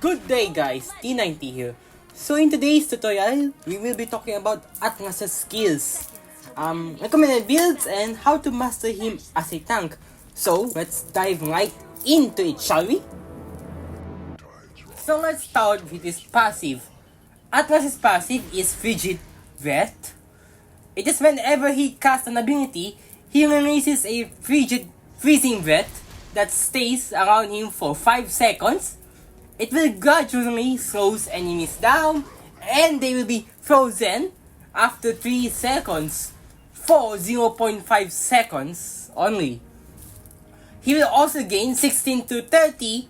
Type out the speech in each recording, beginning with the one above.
Good day guys, T90 here. So in today's tutorial, we will be talking about Atlas's skills, recommended builds and how to master him as a tank. So let's dive right into it, shall we? So let's start with his passive. Atlas's passive is Frigid Breath. It is whenever he casts an ability, he releases a freezing breath that stays around him for 5 seconds. It will gradually slow enemies down and they will be frozen after 3 seconds for 0.5 seconds only. He will also gain 16 to 30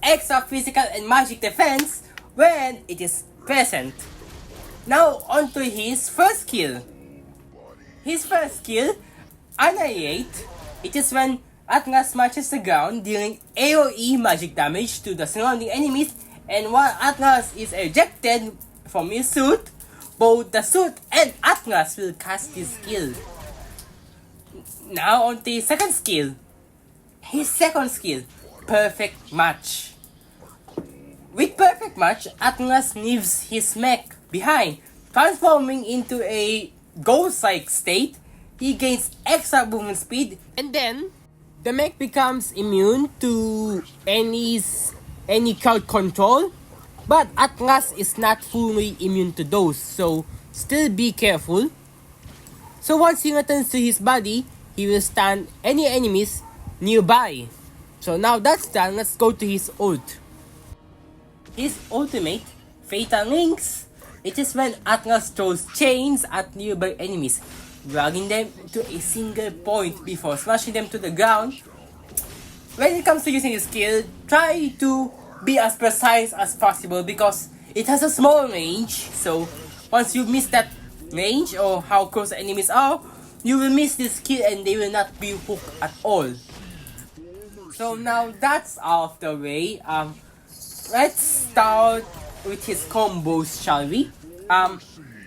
extra physical and magic defense when it is present. Now onto his first skill. His first skill, Annihilate. It is when Atlas smashes the ground, dealing AoE magic damage to the surrounding enemies, and while Atlas is ejected from his suit, both the suit and Atlas will cast this skill. Now on to his second skill. His second skill, Perfect Match. With Perfect Match, Atlas leaves his mech behind, transforming into a ghost-like state. He gains extra movement speed, and then the mech becomes immune to any crowd control, but Atlas is not fully immune to those, so still be careful. So once he returns to his body, he will stun any enemies nearby. So now that's done, let's go to his ult. His ultimate, Fatal Links. It is when Atlas throws chains at nearby enemies, dragging them to a single point before smashing them to the ground. When it comes to using this skill, try to be as precise as possible because it has a small range. So once you miss that range or how close the enemies are, you will miss this skill and they will not be hooked at all. So now that's out of the way. Let's start with his combos, shall we?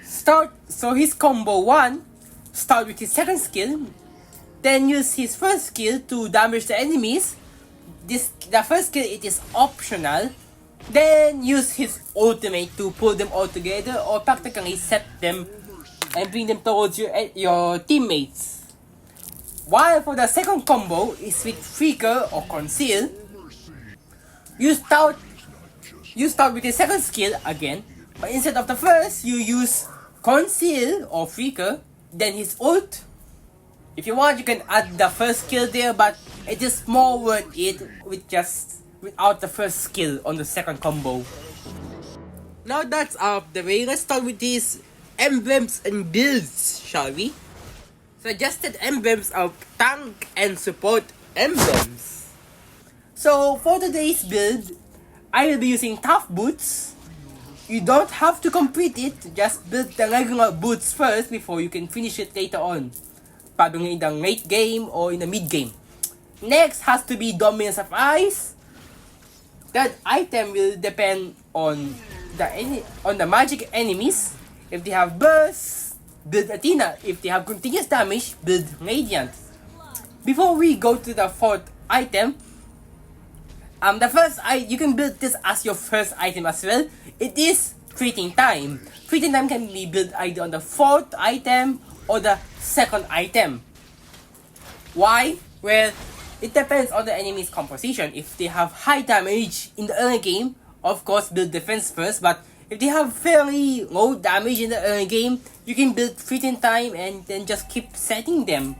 So his combo 1, start with his second skill, then use his first skill to damage the enemies. The first skill, it is optional. Then use his ultimate to pull them all together or practically set them and bring them towards your teammates. While for the second combo is with Flicker or Conceal. You start with the second skill again, but instead of the first, you use Conceal or Flicker, then his ult. If you want, you can add the first skill there, but it is more worth it without the first skill on the second combo. Now that's out of the way, let's start with these emblems and builds, shall we? Suggested emblems are tank and support emblems. So for today's build, I will be using Tough Boots. You don't have to complete it, just build the regular boots first before you can finish it later on, probably in the late game or in the mid game. Next has to be Dominance of Ice. That item will depend on the magic enemies. If they have Burst, build Athena. If they have continuous damage, build Radiant. Before we go to the fourth item, you can build this as your first item as well. It is Freezing Time. Freezing Time can be built either on the fourth item or the second item. Why? Well, it depends on the enemy's composition. If they have high damage in the early game, of course build defense first, but if they have fairly low damage in the early game, you can build Freezing Time and then just keep setting them.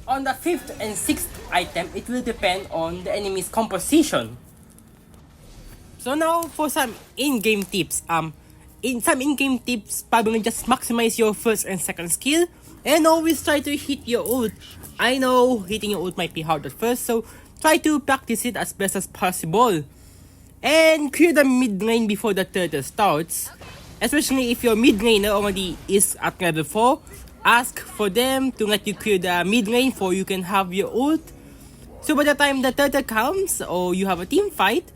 On the fifth and sixth item, it will depend on the enemy's composition. So now for some in-game tips. In-game tips, probably just maximize your first and second skill and always try to hit your ult. I know hitting your ult might be hard at first, so try to practice it as best as possible. And clear the mid lane before the turtle starts. Especially if your mid laner already is at level 4. Ask for them to let you clear the mid lane so you can have your ult. So by the time the turtle comes or you have a team fight,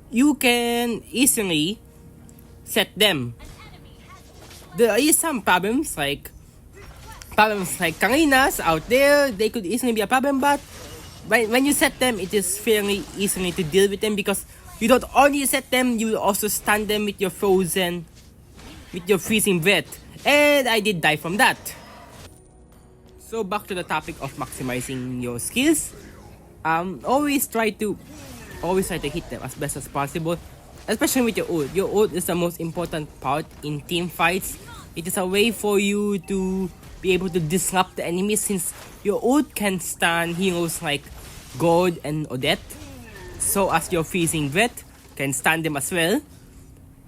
you can easily set them. There is some problems like Karinas out there. They could easily be a problem, but when you set them, it is fairly easily to deal with them because You don't only set them, you will also stun them with your freezing breath. And I did die from that. So back to the topic of maximizing your skills. Always try to hit them as best as possible, especially with your ult. Your ult is the most important part in team fights. It is a way for you to be able to disrupt the enemy, since your ult can stun heroes like Gold and Odette. So as your freezing breath can stun them as well.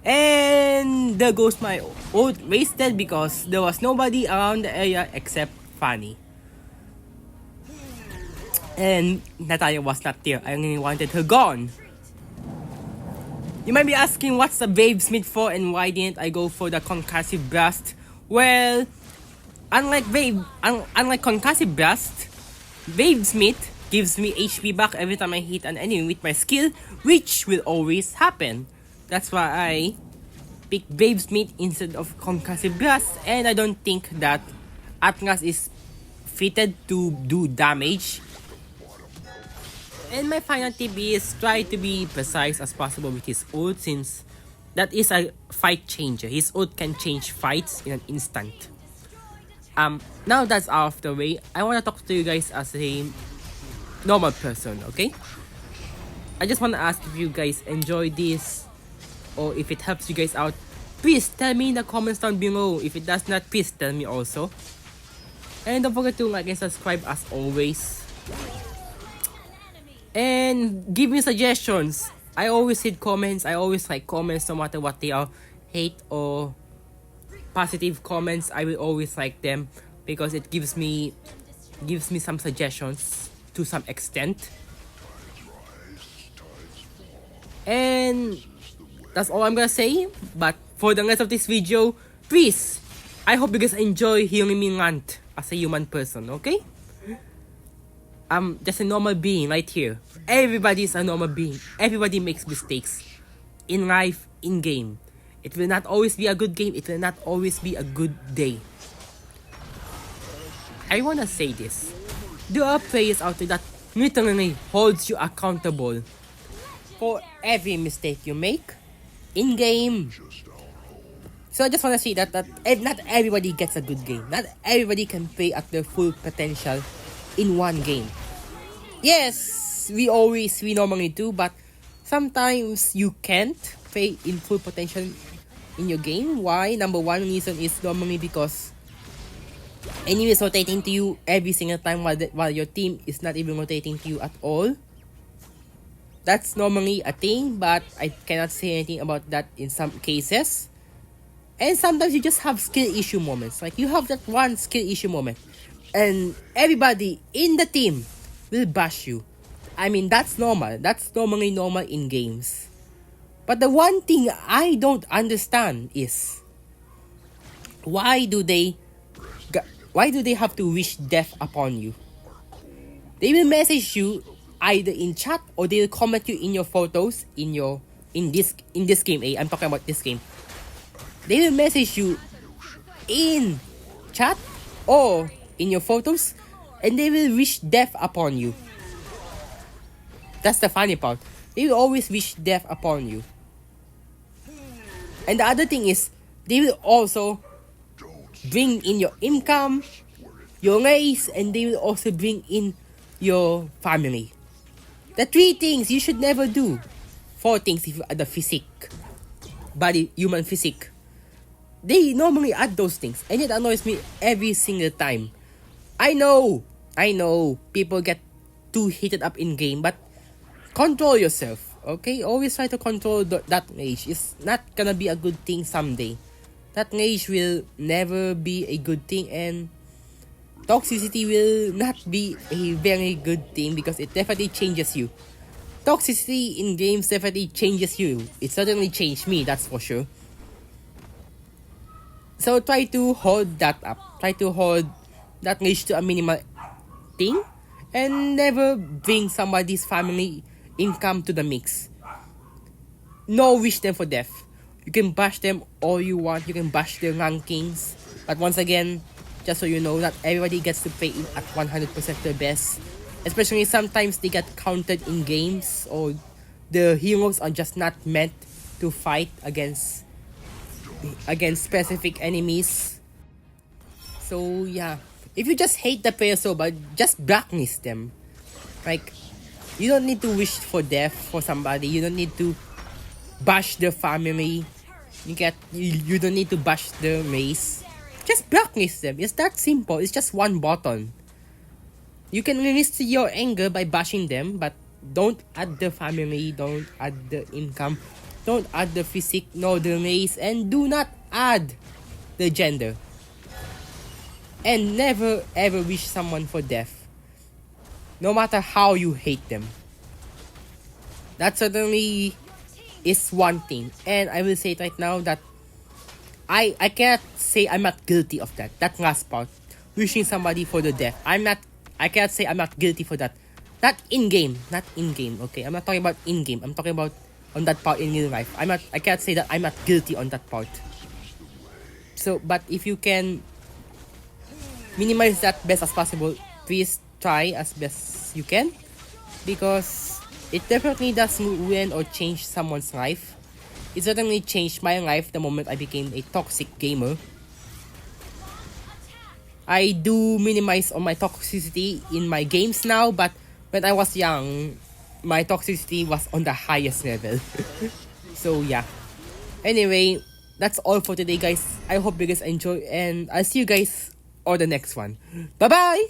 And there goes my ult wasted because there was nobody around the area except Fanny. And Natalia was not there. I only wanted her gone. You might be asking what's the Wavesmith for and why didn't I go for the Concussive Blast? Well, unlike Concussive Blast, Wavesmith gives me HP back every time I hit an enemy with my skill, which will always happen. That's why I picked Wavesmith instead of Concussive Blast, and I don't think that Atlas is fitted to do damage. And my final tip is try to be precise as possible with his ult, since that is a fight changer. His ult can change fights in an instant. Now that's out of the way, I want to talk to you guys as a normal person, okay? I just want to ask if you guys enjoy this or if it helps you guys out. Please tell me in the comments down below. If it does not, please tell me also. And don't forget to like and subscribe as always. And give me suggestions. I always hit comments. I always like comments no matter what they are. Hate or positive comments, I will always like them because it gives me some suggestions to some extent. And that's all I'm gonna say. But for the rest of this video, please, I hope you guys enjoy hearing me rant as a human person, okay? I'm just a normal being right here. Everybody is a normal being. Everybody makes mistakes. In life, in game. It will not always be a good game. It will not always be a good day. I wanna say this. There are players out there that literally holds you accountable for every mistake you make in game. So I just wanna say that not everybody gets a good game. Not everybody can play at their full potential in one game. Yes, we normally do, but sometimes you can't play in full potential in your game. Why? Number one reason is normally because enemies rotating to you every single time while your team is not even rotating to you at all. That's normally a thing, but I cannot say anything about that in some cases. And sometimes you just have skill issue moments. Like you have that one skill issue moment and everybody in the team will bash you. I mean, that's normal. That's normally normal in games. But the one thing I don't understand is why do they have to wish death upon you? They will message you either in chat or they will comment you in your photos in this game. I'm talking about this game. They will message you in chat or in your photos and they will wish death upon you. That's the funny part. They will always wish death upon you. And the other thing is, they will also bring in your income, your race, and they will also bring in your family. The 3 things you should never do. 4 things if you add the physique. Body, human physique. They normally add those things, and it annoys me every single time. I know, people get too heated up in game, but control yourself, okay? Always try to control that rage. It's not gonna be a good thing someday. That rage will never be a good thing, and toxicity will not be a very good thing because it definitely changes you. Toxicity in games definitely changes you. It certainly changed me, that's for sure. So try to hold that up. Try to hold that rage to a minimal thing and never bring somebody's family income to the mix. No wish them for death. You can bash them all you want. You can bash their rankings. But once again, just so you know, not everybody gets to play at 100% their best. Especially sometimes they get counted in games or the heroes are just not meant to fight against specific enemies. So yeah, if you just hate the player so bad, just blacklist them. Like, you don't need to wish for death for somebody. You don't need to bash their family. You don't need to bash the race. Just blacklist them. It's that simple. It's just one button. You can release your anger by bashing them, but don't add the family, don't add the income, don't add the physique, nor the race, and do not add the gender. And never ever wish someone for death, no matter how you hate them. That certainly is one thing, and I will say it right now that I cannot say I'm not guilty of that. That last part, wishing somebody for the death. I cannot say I'm not guilty for that. Not in game, okay? I'm not talking about in game. I'm talking about on that part in real life. I cannot say that I'm not guilty on that part. So, but if you can minimize that best as possible, please try as best you can, because it definitely does ruin or change someone's life. It certainly changed my life the moment I became a toxic gamer. I do minimize on my toxicity in my games now, but when I was young, my toxicity was on the highest level. So yeah. Anyway, that's all for today, guys. I hope you guys enjoy, and I'll see you guys on the next one. Bye bye!